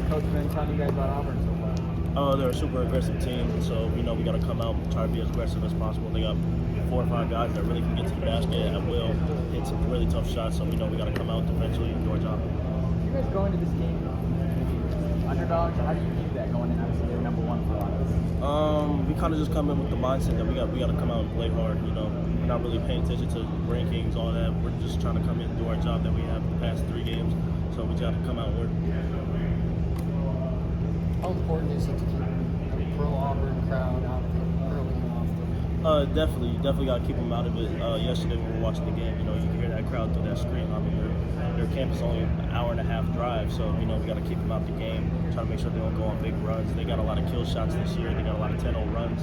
Coach been telling you guys about Auburn so far? They're a super aggressive team, so we know we got to come out and try to be as aggressive as possible. They got 4 or 5 guys that really can get to the basket at will, hit some really tough shots, so we know we got to come out defensively and do our job. You guys go into this game underdogs. How do you view that going in? Obviously, they're number one for a lot of us. We kind of just come in with the mindset that we got to come out and play hard. You know, we're not really paying attention to rankings, all that. We're just trying to come in and do our job that we have the past 3 games. So we got to come out and work. How important is it to keep a pro-Auburn crowd out of it early and often? Definitely got to keep them out of it. Yesterday when we were watching the game, you know, you can hear that crowd through that screen. I mean, their campus is only an hour and a half drive, so you know we got to keep them out the game. Try to make sure they don't go on big runs. They got a lot of kill shots this year. They got a lot of 10-0 runs,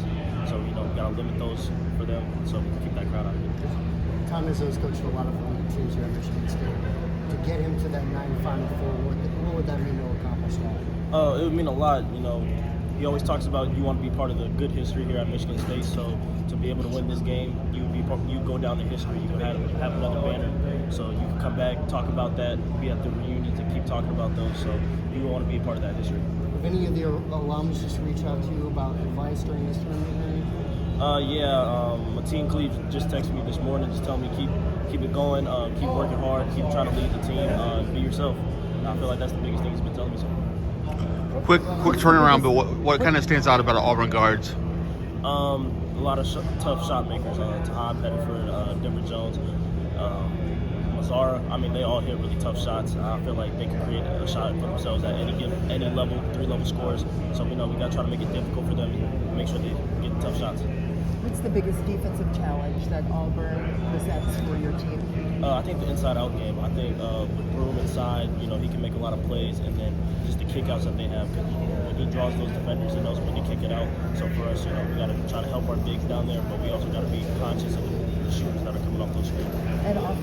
so you know we got to limit those for them, so we can keep that crowd out of it. Tom Izzo's coached a lot of elite teams here at Michigan State. To get him to that 9 Final Four, what would that mean to accomplish that? It would mean a lot. You know, he always talks about you want to be part of the good history here at Michigan State. So to be able to win this game, you go down the history. You can have another banner. So you can come back, talk about that, be at the reunions, and keep talking about those. So you want to be a part of that history. Have any of the alums just reach out to you about advice during this tournament? Mateen Cleaves just texted me this morning, just telling me keep it going, keep working hard, keep trying to lead the team, be yourself. And I feel like that's the biggest thing he's been telling me so far. Quick turnaround, but what kind of stands out about Auburn guards? A lot of tough shot makers. Tahad Pettiford, Denver Jones, Mazzara. I mean, they all hit really tough shots. I feel like they can create a shot for themselves at any level, 3-level scores. So we know we got to try to make it difficult for them and make sure they get tough shots. What's the biggest defensive challenge that Auburn presents for your team? I think the inside-out game. I think with Broom inside, you know, he can make a lot of plays, and then just the kickouts that they have. Because when he draws those defenders, he knows when to kick it out. So for us, you know, we got to try to help our bigs down there, but we also got to be conscious of the shooters that are coming off those screens. And